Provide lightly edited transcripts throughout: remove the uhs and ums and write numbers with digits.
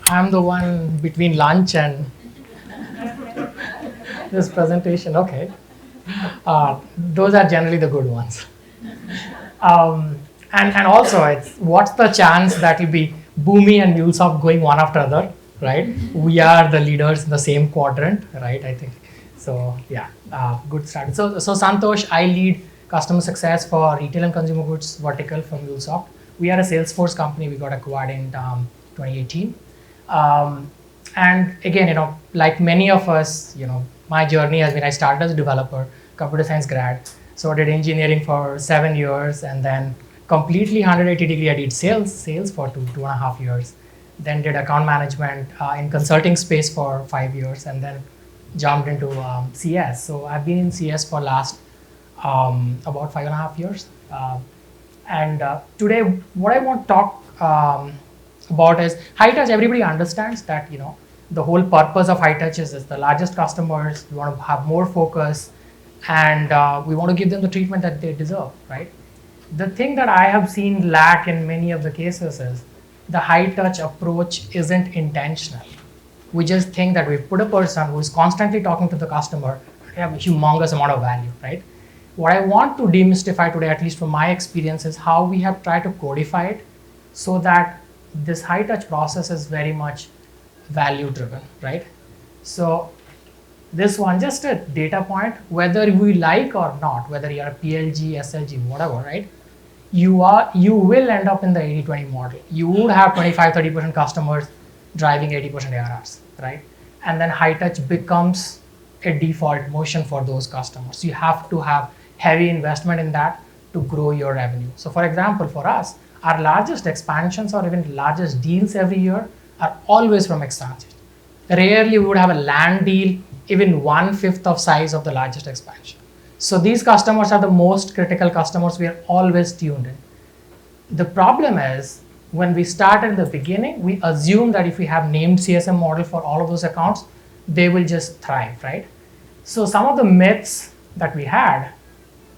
I'm the one between lunch and this presentation. Okay. Those are generally the good ones. And also, it's what's the chance that it'll be Boomi and MuleSoft going one after other, right? We are the leaders in the same quadrant, right? I think so. Yeah, good start. So Santosh, I lead customer success for retail and consumer goods vertical for MuleSoft. We are a Salesforce company. We got acquired in 2018. And again, like many of us, my journey has been I started as a developer, computer science grad. So I did engineering for 7 years, and then completely 180-degree I did sales for two and a half years. Then did account management in consulting space for 5 years, and then jumped into CS. So I've been in CS for last about 5.5 years. And today, what I want to talk about is high touch. Everybody understands that the whole purpose of high touch is the largest customers. We want to have more focus, and we want to give them the treatment that they deserve, right? The thing that I have seen lack in many of the cases is the high touch approach isn't intentional. We just think that we put a person who is constantly talking to the customer, they have a humongous amount of value, right? What I want to demystify today, at least from my experience, is how we have tried to codify it so that this high touch process is very much value driven, right? So this one, just a data point, whether we like or not, whether you're a PLG, SLG, whatever, right? You will end up in the 80-20 model. You would have 25-30% customers driving 80% ARRs, right? And then high touch becomes a default motion for those customers. You have to have heavy investment in that to grow your revenue. So for example, for us, our largest expansions or even largest deals every year are always from expansion. Rarely we would have a land deal even 1/5 of size of the largest expansion. So these customers are the most critical customers. We are always tuned in. The problem is when we start in the beginning, we assume that if we have named CSM model for all of those accounts, they will just thrive, right? So some of the myths that we had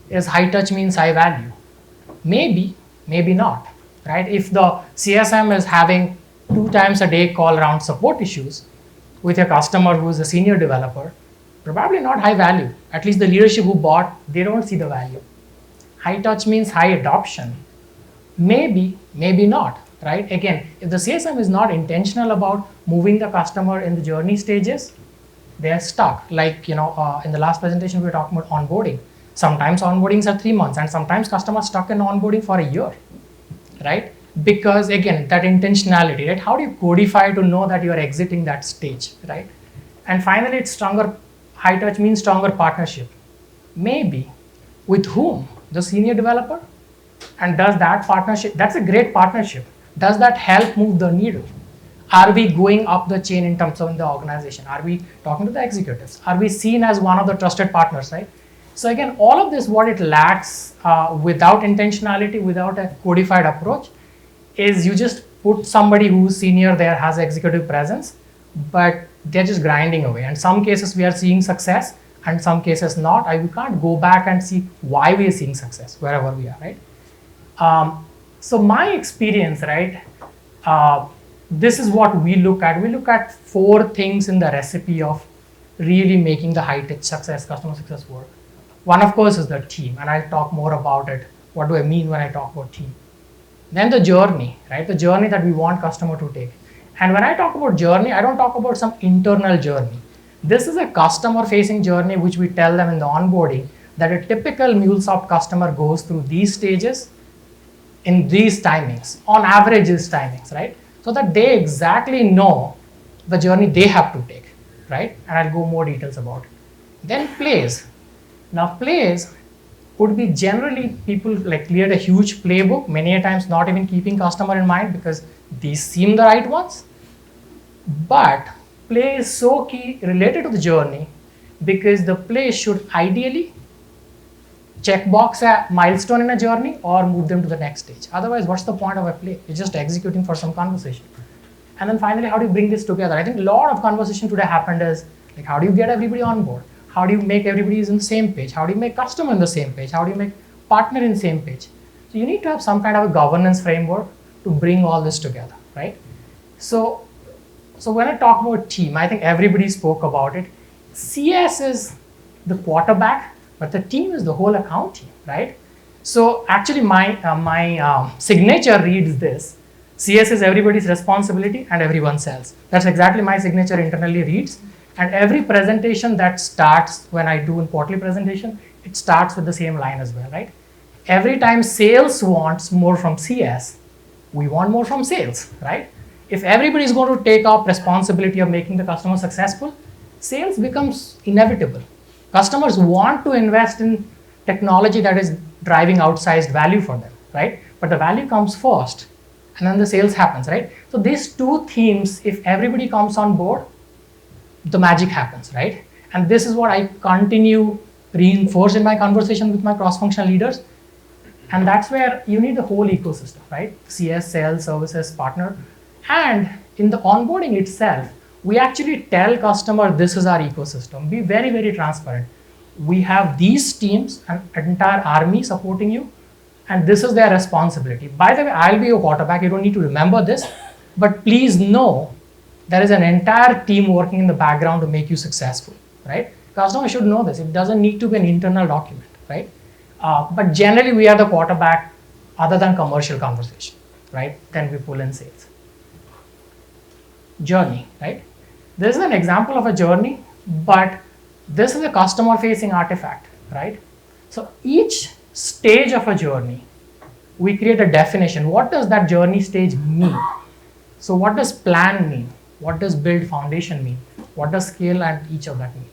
is high touch means high value. Maybe, maybe not, right? If the CSM is having 2 times a day call around support issues with your customer who is a senior developer, probably not high value. At least the leadership who bought, they don't see the value. High touch means high adoption. Maybe, maybe not, right? Again, if the CSM is not intentional about moving the customer in the journey stages, they are stuck. Like, in the last presentation, we were talking about onboarding. Sometimes onboardings are 3 months, and sometimes customers stuck in onboarding for a year, right? Because again, that intentionality, right? How do you codify to know that you are exiting that stage, right? And finally, it's stronger. High touch means stronger partnership. Maybe. With whom? The senior developer? And does that partnership, that's a great partnership. Does that help move the needle? Are we going up the chain in terms of the organization? Are we talking to the executives? Are we seen as one of the trusted partners, right? So again, all of this, what it lacks without intentionality, without a codified approach, is you just put somebody who's senior there, has executive presence, but they're just grinding away. And some cases we are seeing success, and some cases not. We can't go back and see why we are seeing success wherever we are, right? So my experience, right, this is what we look at. We look at 4 things in the recipe of really making the high touch success, customer success work. One, of course, is the team, and I'll talk more about it. What do I mean when I talk about team? Then the journey, right? The journey that we want customer to take. And when I talk about journey, I don't talk about some internal journey. This is a customer-facing journey which we tell them in the onboarding that a typical MuleSoft customer goes through these stages in these timings, on average these timings, right? So that they exactly know the journey they have to take, right? And I'll go more details about it. Then plays. Now plays would be generally people like create a huge playbook, many a times not even keeping customer in mind because these seem the right ones. But play is so key related to the journey because the play should ideally checkbox a milestone in a journey or move them to the next stage. Otherwise, what's the point of a play? You're just executing for some conversation. And then finally, how do you bring this together? I think a lot of conversation today happened is like, how do you get everybody on board? How do you make everybody is in the same page? How do you make customer in the same page? How do you make partner in the same page? So you need to have some kind of a governance framework to bring all this together, right? So So when I talk about team, I think everybody spoke about it. CS is the quarterback, but the team is the whole account team, right? So actually my signature reads this: CS is everybody's responsibility and everyone else. That's exactly my signature internally reads. And every presentation that starts, when I do a quarterly presentation, it starts with the same line as well, right? Every time sales wants more from CS, we want more from sales, right? If everybody is going to take up responsibility of making the customer successful, sales becomes inevitable. Customers want to invest in technology that is driving outsized value for them, right? But the value comes first, and then the sales happens, right? So these two themes, if everybody comes on board, the magic happens, right? And this is what I continue reinforce in my conversation with my cross-functional leaders. And that's where you need the whole ecosystem, right? CS, sales, services, partner. And in the onboarding itself, we actually tell customer this is our ecosystem. Be very, very transparent. We have these teams, an entire army supporting you, and this is their responsibility. By the way, I'll be your quarterback. You don't need to remember this, but please know there is an entire team working in the background to make you successful, right? Customer should know this. It doesn't need to be an internal document, right? But generally, we are the quarterback other than commercial conversation, right? Then we pull in sales. Journey, right? This is an example of a journey, but this is a customer-facing artifact, right? So each stage of a journey, we create a definition. What does that journey stage mean? So what does plan mean? What does build foundation mean? What does scale and each of that mean?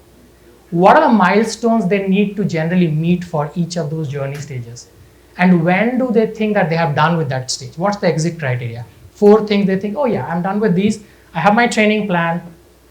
What are the milestones they need to generally meet for each of those journey stages? And when do they think that they have done with that stage? What's the exit criteria? 4 things they think, oh yeah, I'm done with these. I have my training plan.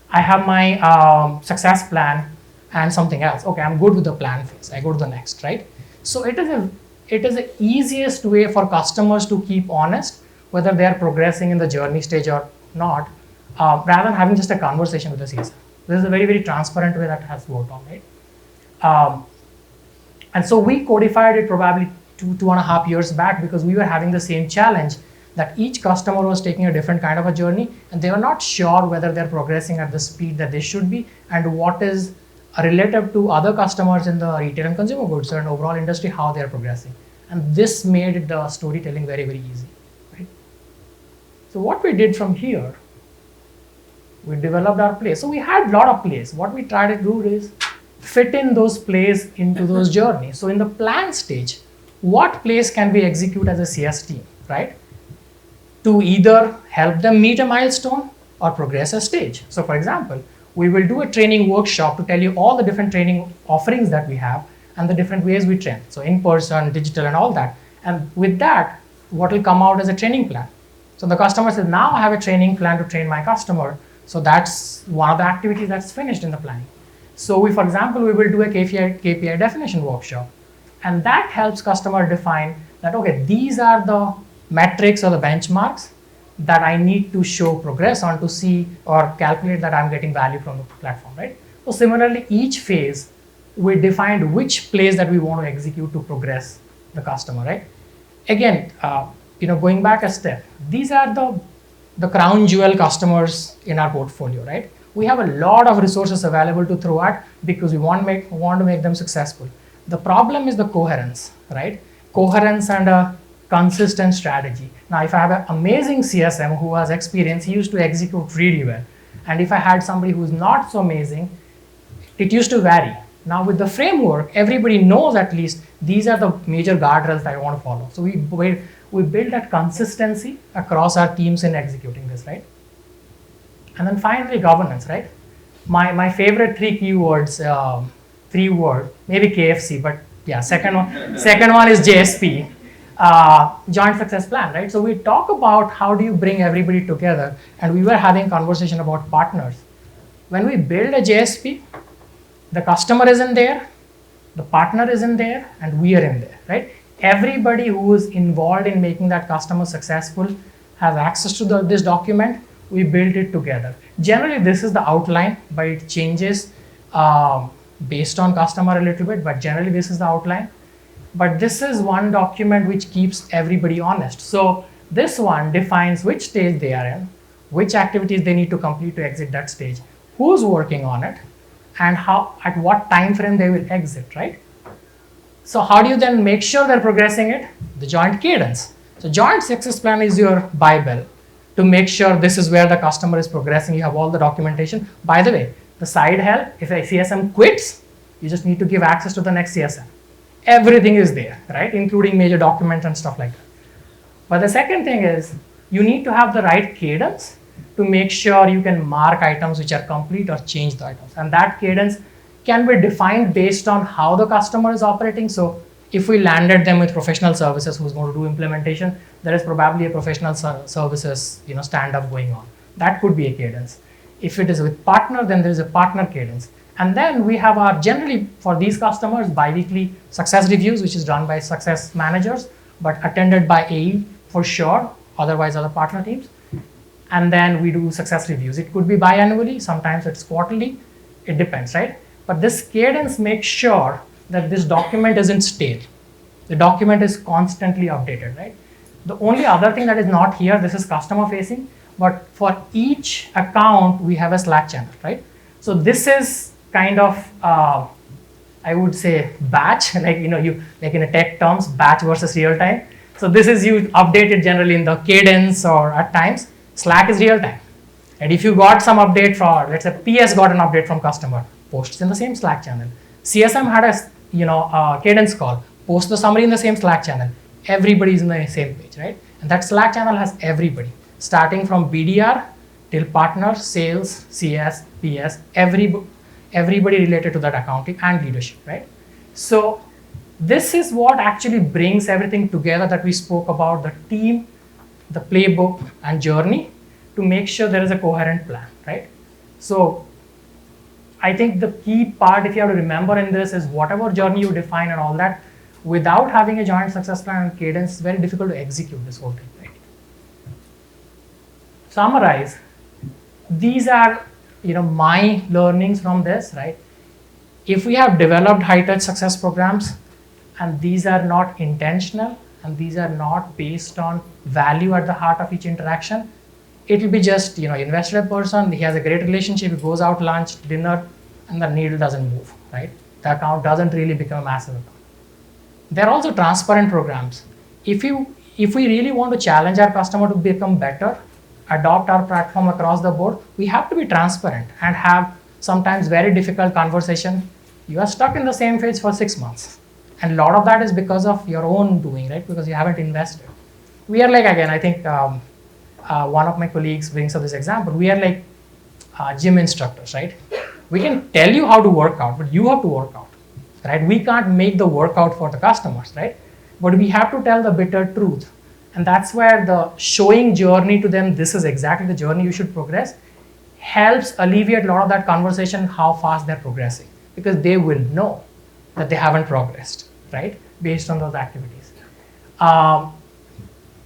I have my success plan and something else. Okay, I'm good with the plan phase. I go to the next, right? So it is the easiest way for customers to keep honest whether they are progressing in the journey stage or not, rather than having just a conversation with the CSM. This is a very, very transparent way that has worked on, right? And so we codified it probably 2.5 years back because we were having the same challenge that each customer was taking a different kind of a journey and they were not sure whether they're progressing at the speed that they should be and what is relative to other customers in the retail and consumer goods and overall industry, how they're progressing. And this made the storytelling very, very easy, right? So what we did from here, we developed our plays. So we had a lot of plays. What we try to do is fit in those plays into those journeys. So in the plan stage, what plays can we execute as a CS team, right? To either help them meet a milestone or progress a stage. So for example, we will do a training workshop to tell you all the different training offerings that we have and the different ways we train. So in person, digital and all that. And with that, what will come out as a training plan. So the customer says, now I have a training plan to train my customer. So that's one of the activities that's finished in the planning. So we, for example, we will do a KPI definition workshop. And that helps customer define that, okay, these are the metrics or the benchmarks that I need to show progress on to see or calculate that I'm getting value from the platform, right? So similarly, each phase, we defined which plays that we want to execute to progress the customer, right? Again, going back a step, these are the crown jewel customers in our portfolio, right? We have a lot of resources available to throw at because we want to make them successful. The problem is the coherence, right? Coherence and a consistent strategy. Now, if I have an amazing CSM who has experience, he used to execute really well. And if I had somebody who's not so amazing, it used to vary. Now with the framework, everybody knows at least these are the major guardrails that I want to follow. So we build that consistency across our teams in executing this, right? And then finally, governance, right? My favorite 3 keywords, 3 word, maybe KFC, but yeah, second one is JSP, joint success plan, right? So we talk about how do you bring everybody together, and we were having conversation about partners. When we build a JSP, the customer is in there, the partner is in there, and we are in there, right? Everybody who is involved in making that customer successful has access to this document. We built it together. Generally, this is the outline, but it changes based on customer a little bit, but generally this is the outline. But this is one document which keeps everybody honest. So this one defines which stage they are in, which activities they need to complete to exit that stage, who's working on it, and how, at what time frame they will exit, right? So how do you then make sure they're progressing it? The joint cadence. So joint success plan is your Bible to make sure this is where the customer is progressing. You have all the documentation. By the way, the side help, if a CSM quits, you just need to give access to the next CSM. Everything is there, right? Including major documents and stuff like that. But the second thing is you need to have the right cadence to make sure you can mark items which are complete or change the items. And that cadence can be defined based on how the customer is operating. So if we landed them with professional services who's going to do implementation, there is probably a professional services stand-up going on. That could be a cadence. If it is with partner, then there is a partner cadence. And then we have our, generally for these customers, bi-weekly success reviews, which is done by success managers, but attended by AE for sure, otherwise other partner teams. And then we do success reviews. It could be biannually, sometimes it's quarterly, it depends, right? But this cadence makes sure that this document isn't stale. The document is constantly updated, right? The only other thing that is not here, this is customer facing, but for each account, we have a Slack channel, right? So this is kind of, I would say batch, like, you like in a tech terms, batch versus real time. So this is you update it generally in the cadence, or at times, Slack is real time. And if you got some update from, let's say PS got an update from customer, posts in the same Slack channel. CSM had a cadence call, post the summary in the same Slack channel. Everybody is in the same page, right? And that Slack channel has everybody, starting from BDR till partners, sales, CS, PS, everybody related to that accounting and leadership, right? So this is what actually brings everything together that we spoke about, the team, the playbook, and journey, to make sure there is a coherent plan, right? So I think the key part, if you have to remember in this, is whatever journey you define and all that, without having a joint success plan and cadence, it's very difficult to execute this whole thing, right? Summarize. These are my learnings from this, right? If we have developed high-touch success programs, and these are not intentional, and these are not based on value at the heart of each interaction, it will be just, invested a person, he has a great relationship, he goes out lunch, dinner, and the needle doesn't move, right? The account doesn't really become a massive account. There are also transparent programs. If we really want to challenge our customer to become better, adopt our platform across the board, we have to be transparent and have sometimes very difficult conversation. You are stuck in the same phase for 6 months. And a lot of that is because of your own doing, right? Because you haven't invested. We are like, again, I think one of my colleagues brings up this example. We are like gym instructors, right? We can tell you how to work out, but you have to work out, right? We can't make the workout for the customers, right? But we have to tell the bitter truth. And that's where the showing journey to them, this is exactly the journey you should progress, helps alleviate a lot of that conversation, how fast they're progressing, because they will know that they haven't progressed, right? Based on those activities.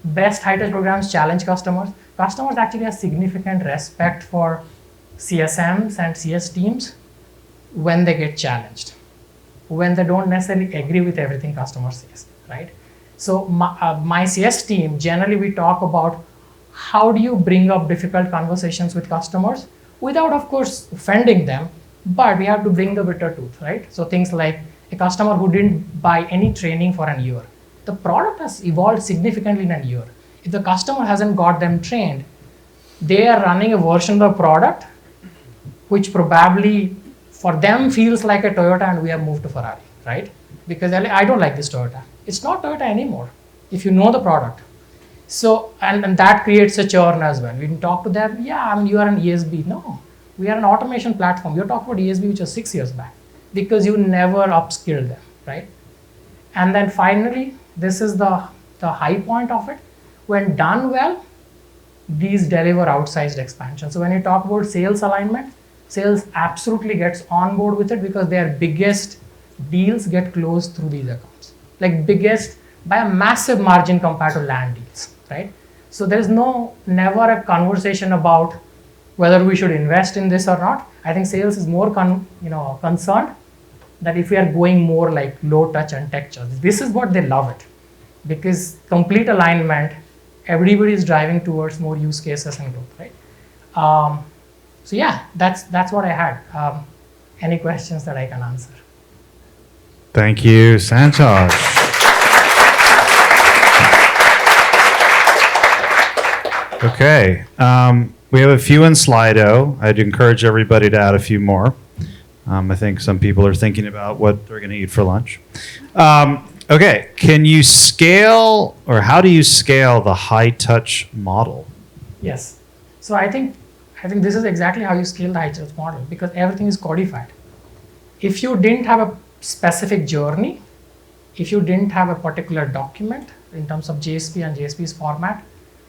Best high-touch programs challenge customers. Customers actually have significant respect for CSMs and CS teams when they get challenged, when they don't necessarily agree with everything customer says, right? So my CS team, generally we talk about how do you bring up difficult conversations with customers without, of course, offending them, but we have to bring the bitter truth, right? So things like a customer who didn't buy any training for a year. The product has evolved significantly in a year. If the customer hasn't got them trained, they are running a version of the product which probably for them feels like a Toyota, and we have moved to Ferrari, right? Because I don't like this Toyota. It's not Toyota anymore if you know the product. So, and that creates a churn as well. We can talk to them, yeah, you are an ESB. No, we are an automation platform. You're talking about ESB, which was 6 years back, because you never upskilled them, right? And then finally, this is the high point of it. When done well, these deliver outsized expansion. So when you talk about sales alignment, sales absolutely gets on board with it because their biggest deals get closed through these accounts. Like biggest by a massive margin compared to land deals, right? So there's never a conversation about whether we should invest in this or not. I think sales is more concerned that if we are going more like low touch and tech touch, this is what they love it, because complete alignment, everybody is driving towards more use cases and growth, right? So yeah, that's what I had. Any questions that I can answer? Thank you, Santosh. Okay, we have a few in Slido. I'd encourage everybody to add a few more. I think some people are thinking about what they're going to eat for lunch. Okay, can you scale, or how do you scale the high touch model? Yes. So I think this is exactly how you scale the high touch model, because everything is codified. If you didn't have a specific journey, if you didn't have a particular document in terms of JSP and JSP's format,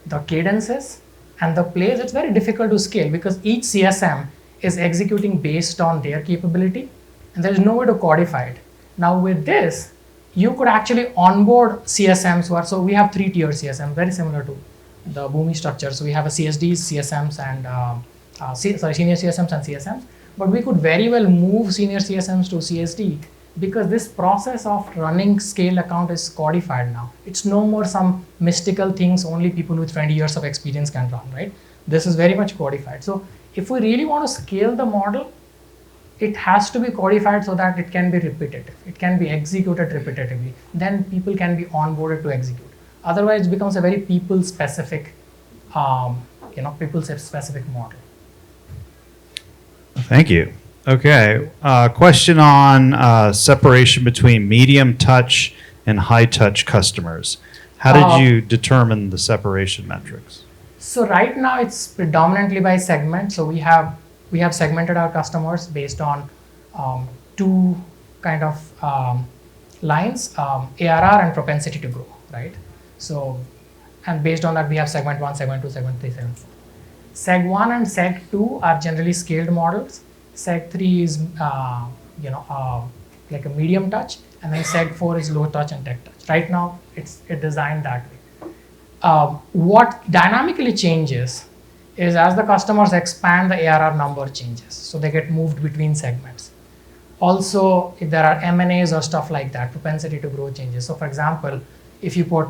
the cadences and the plays, it's very difficult to scale because each CSM is executing based on their capability and there's no way to codify it. Now with this, you could actually onboard CSMs so we have 3-tier CSM, very similar to the Boomi structure. So we have a CSDs, CSMs and senior CSMs and CSMs, but we could very well move senior CSMs to CSD because this process of running scale account is codified now. It's no more some mystical things only people with 20 years of experience can run, right? This is very much codified. So if we really want to scale the model, it has to be codified so that it can be repetitive. It can be executed repetitively. Then people can be onboarded to execute. Otherwise, it becomes a very people-specific, people-specific model. Thank you. Okay, question on separation between medium touch and high touch customers. How did you determine the separation metrics? So right now it's predominantly by segment. So we have segmented our customers based on two kind of lines, ARR and propensity to grow, right? So, and based on that we have segment 1, segment 2, segment 3, segment 4. Seg 1 and Seg 2 are generally scaled models. Seg 3 is like a medium touch, and then Seg 4 is low touch and tech touch. Right now it's designed that way. What dynamically changes is as the customers expand, the ARR number changes. So they get moved between segments. Also, if there are M&As or stuff like that, propensity to grow changes. So for example, if you put,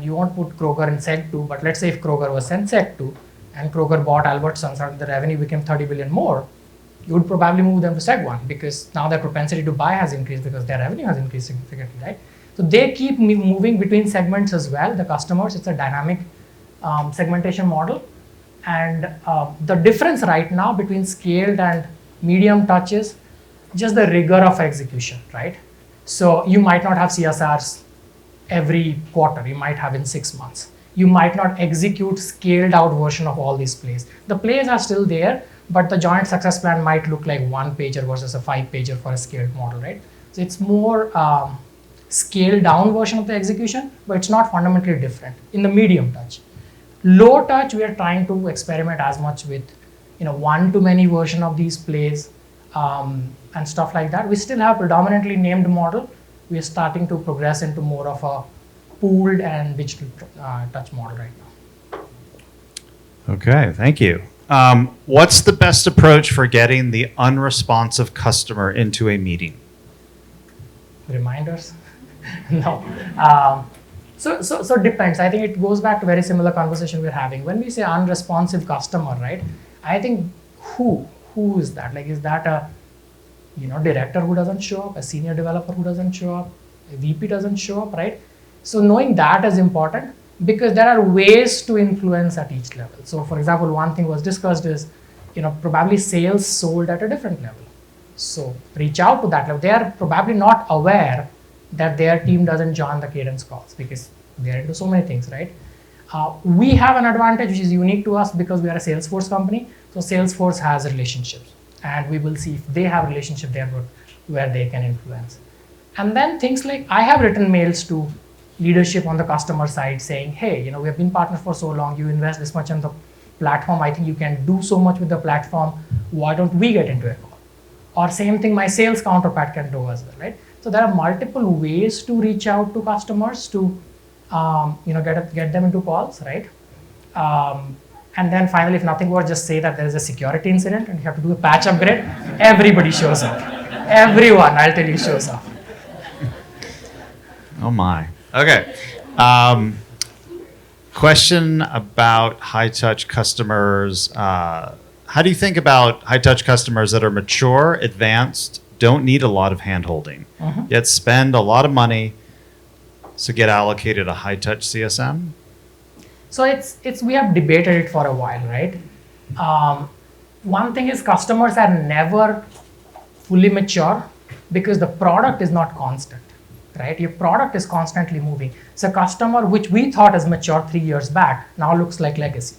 you won't put Kroger in Seg 2, but let's say if Kroger was in Seg 2 and Kroger bought Albertsons and the revenue became 30 billion more, you would probably move them to Seg 1 because now their propensity to buy has increased because their revenue has increased significantly, right? So they keep moving between segments as well, the customers. It's a dynamic segmentation model. And the difference right now between scaled and medium touch is just the rigor of execution, right? So you might not have CSRs every quarter, you might have in 6 months. You might not execute scaled out version of all these plays. The plays are still there, but the joint success plan might look like 1-pager versus a 5-pager for a scaled model, right? So it's more scaled down version of the execution, but it's not fundamentally different in the medium touch. Low touch, we are trying to experiment as much with one-to-many version of these plays and stuff like that. We still have predominantly named model. We are starting to progress into more of a pooled and digital touch model right now. Okay, thank you. What's the best approach for getting the unresponsive customer into a meeting? Reminders? No. So it depends. I think it goes back to very similar conversation we're having. When we say unresponsive customer, right? I think who is that? Like, is that a director who doesn't show up, a senior developer who doesn't show up, a VP doesn't show up, right? So knowing that is important because there are ways to influence at each level. So for example, one thing was discussed is, probably sales sold at a different level. So reach out to that level. They are probably not aware that their team doesn't join the cadence calls because they're into so many things, right? We have an advantage which is unique to us because we are a Salesforce company. So Salesforce has relationships and we will see if they have relationship there where they can influence. And then things like, I have written mails to leadership on the customer side saying, hey, we have been partners for so long, you invest this much in the platform, I think you can do so much with the platform, why don't we get into a call? Or same thing my sales counterpart can do as well, right? So there are multiple ways to reach out to customers to get them into calls, right? And then finally, if nothing works, just say that there is a security incident and you have to do a patch upgrade. Everybody shows up. Everyone, I'll tell you, shows up. Oh my. Okay. Question about high touch customers. How do you think about high touch customers that are mature, advanced, don't need a lot of hand holding, yet spend a lot of money to get allocated a high touch CSM? So it's we have debated it for a while, right? One thing is customers are never fully mature because the product is not constant, right? Your product is constantly moving. So customer which we thought is mature 3 years back now looks like legacy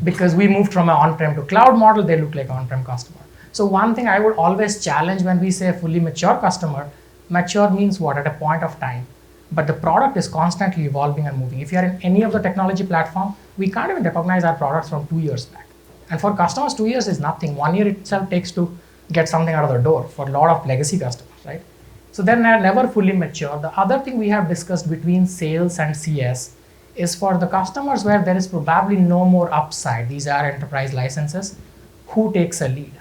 because we moved from an on-prem to cloud model. They look like on-prem customer. So one thing I would always challenge when we say a fully mature customer, mature means what? At a point of time. But the product is constantly evolving and moving. If you are in any of the technology platform, we can't even recognize our products from 2 years back. And for customers, 2 years is nothing. 1 year itself takes to get something out of the door for a lot of legacy customers, right? So they're never fully mature. The other thing we have discussed between sales and CS is for the customers where there is probably no more upside. These are enterprise licenses. Who takes a lead?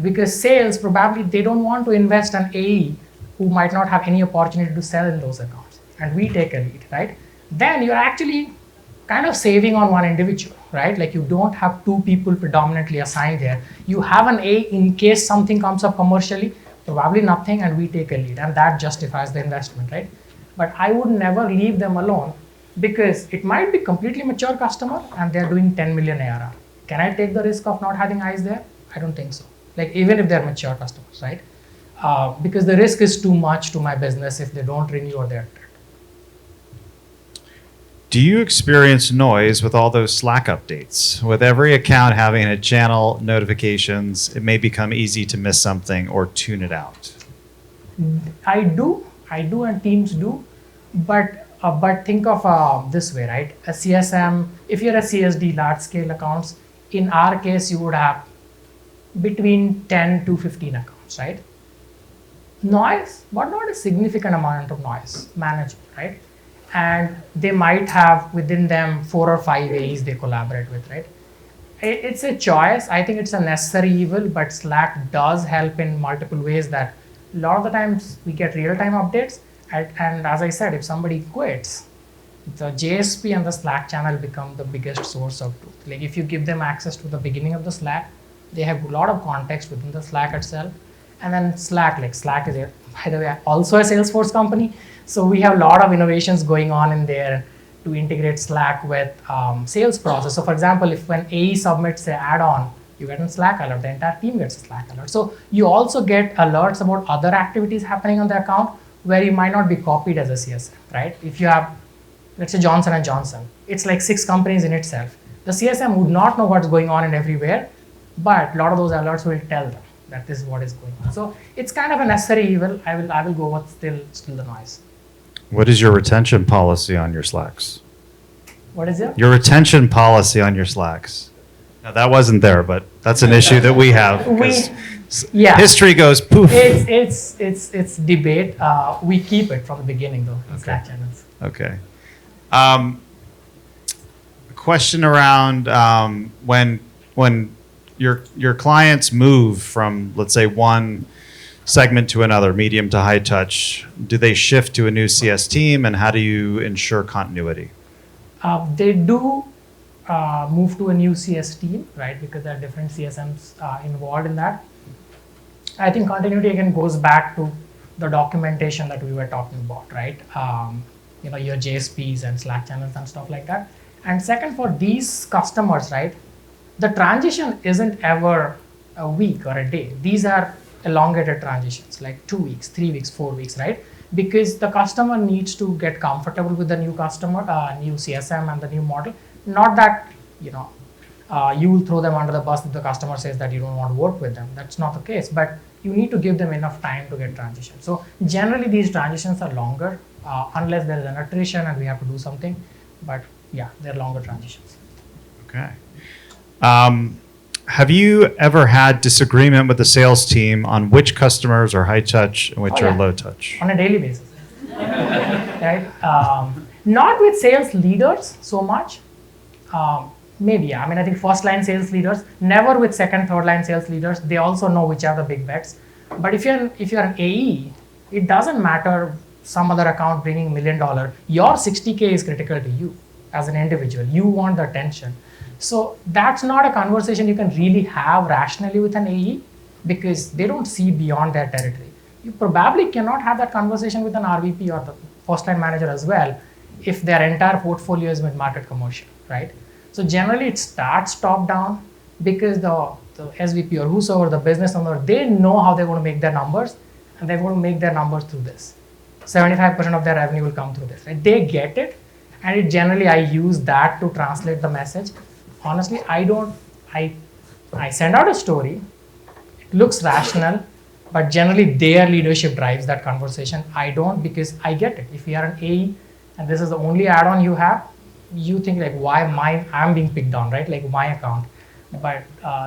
Because sales probably they don't want to invest an AE who might not have any opportunity to sell in those accounts, and we take a lead, right? Then you're actually kind of saving on one individual, right? Like you don't have two people predominantly assigned here. You have an A in case something comes up commercially, probably nothing, and we take a lead, and that justifies the investment, right? But I would never leave them alone because it might be completely mature customer and they're doing 10 million ARR. Can I take the risk of not having eyes there? I don't think so. Like even if they're mature customers, right? Because the risk is too much to my business if they don't renew or they're dead. Do you experience noise with all those Slack updates? With every account having a channel notifications, it may become easy to miss something or tune it out. I do, and teams do, but think of this way, right? A CSM, if you're a CSD, large scale accounts, in our case, you would have between 10 to 15 accounts, right? Noise, but not a significant amount of noise, manageable, right? And they might have within them 4 or 5 A's they collaborate with, right? It's a choice. I think it's a necessary evil, but Slack does help in multiple ways that a lot of the times we get real-time updates. And as I said, if somebody quits, the JSP and the Slack channel become the biggest source of truth. Like if you give them access to the beginning of the Slack, they have a lot of context within the Slack itself. And then Slack is, by the way, also a Salesforce company. So we have a lot of innovations going on in there to integrate Slack with sales process. So for example, if when AE submits an add-on, you get a Slack alert, the entire team gets a Slack alert. So you also get alerts about other activities happening on the account where you might not be copied as a CSM, right? If you have, let's say Johnson & Johnson, it's like 6 companies in itself. The CSM would not know what's going on in everywhere, but a lot of those alerts will tell them that this is what is going on. So it's kind of a necessary evil. I will go with still the noise. What is your retention policy on your Slacks? What is it? Your retention policy on your Slacks. Now that wasn't there, but that's an issue that we have. History goes poof. It's debate. We keep it from the beginning though. Okay. Slack channels. Okay. A question around when your clients move from, let's say, one segment to another, medium to high touch, do they shift to a new CS team, and how do you ensure continuity? They do move to a new CS team, right? Because there are different CSMs involved in that. I think continuity again goes back to the documentation that we were talking about, right? Your JSPs and Slack channels and stuff like that. And second, for these customers, right, the transition isn't ever a week or a day. These are elongated transitions, like 2 weeks, 3 weeks, 4 weeks, right? Because the customer needs to get comfortable with the new customer, new CSM and the new model. Not that, you will throw them under the bus if the customer says that you don't want to work with them. That's not the case, but you need to give them enough time to get transition. So generally these transitions are longer, unless there is an attrition and we have to do something. But yeah, they're longer transitions. Okay. Have you ever had disagreement with the sales team on which customers are high touch and which are low touch? On a daily basis, right? Not with sales leaders so much. Maybe, I think first line sales leaders, never with second, third line sales leaders. They also know which are the big bets. But if you're an AE, it doesn't matter some other account bringing $1 million. Your 60K is critical to you. as an individual. You want the attention. So that's not a conversation you can really have rationally with an AE because they don't see beyond their territory. You probably cannot have that conversation with an RVP or the first line manager as well if their entire portfolio is mid-market commercial, right? So generally it starts top down because the SVP or whosoever, the business owner, they know how they're going to make their numbers and they're going to make their numbers through this. 75% of their revenue will come through this, right? They get it, and it generally I use that to translate the message. Honestly, I send out a story, it looks rational, but generally their leadership drives that conversation. I don't, because I get it. If you are an AE and this is the only add-on you have, you think like, why I'm being picked on, right? Like my account, but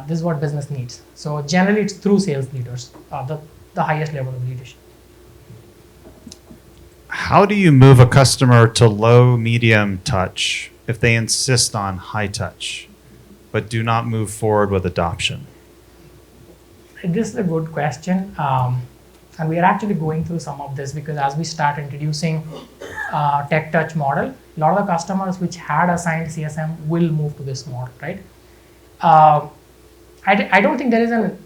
this is what business needs. So generally it's through sales leaders, the highest level of leadership. How do you move a customer to low, medium touch if they insist on high touch, but do not move forward with adoption? This is a good question. And we are actually going through some of this because as we start introducing tech touch model, a lot of the customers which had assigned CSM will move to this model, right? I don't think there is a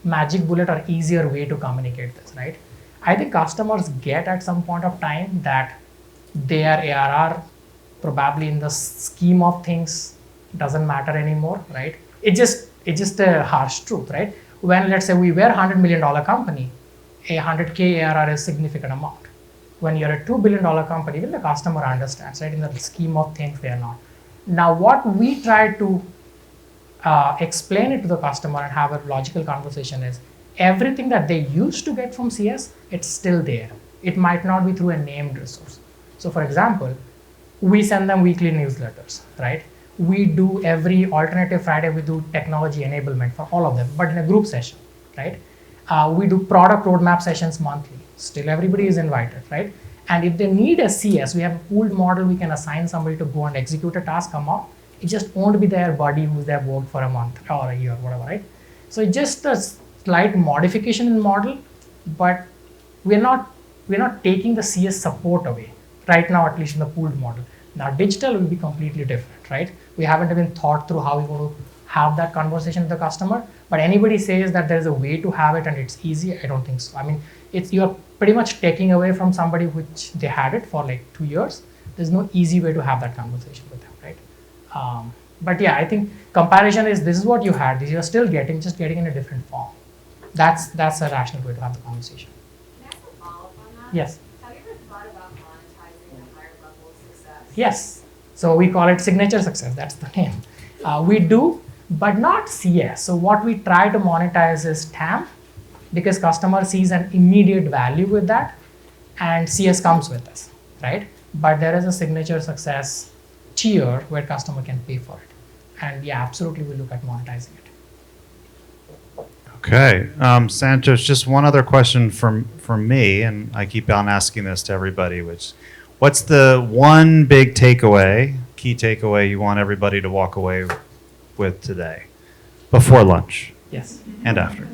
magic bullet or easier way to communicate this, right? I think customers get at some point of time that their ARR probably in the scheme of things doesn't matter anymore, right? It's just a harsh truth, right? When let's say we were $100 million company, a 100K ARR is significant amount. When you're a $2 billion company, well, the customer understands, right? In the scheme of things, they are not. Now, what we try to explain it to the customer and have a logical conversation is everything that they used to get from CS, it's still there. It might not be through a named resource. So for example, we send them weekly newsletters, right? We do every alternative Friday, we do technology enablement for all of them, but in a group session, right? We do product roadmap sessions monthly. Still everybody is invited, right? And if they need a CS, we have a pooled model, we can assign somebody to go and execute a task, come out. It just won't be their buddy who's there worked for a month or a year, whatever, right? So it's just a slight modification in model, but we're not taking the CS support away right now, at least in the pooled model. Now digital will be completely different, right? We haven't even thought through how we're going to have that conversation with the customer, but anybody says that there's a way to have it and it's easy, I don't think so. I mean, you're pretty much taking away from somebody which they had it for like 2 years. There's no easy way to have that conversation with them, right? But yeah, I think comparison is this is what you had, this you're still getting, just getting in a different form. That's a rational way to have the conversation. Can I have a follow-up on that? Yes. Have you ever thought about monetizing a higher level of success? Yes. So we call it signature success. That's the name. We do, but not CS. So what we try to monetize is TAM because customer sees an immediate value with that and CS comes with us, right? But there is a signature success tier where customer can pay for it. And yeah, absolutely we look at monetizing it. Okay, Santosh, just one other question from me, and I keep on asking this to everybody, which, what's the one big takeaway, key takeaway you want everybody to walk away with today, before lunch Yes. and after?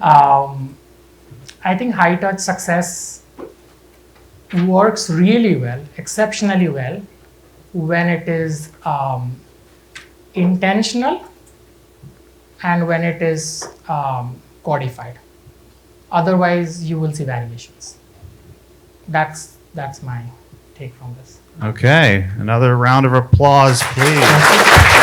I think high touch success works really well, exceptionally well, when it is intentional and when it is codified. Otherwise, you will see variations. That's my take from this. Okay, another round of applause, please.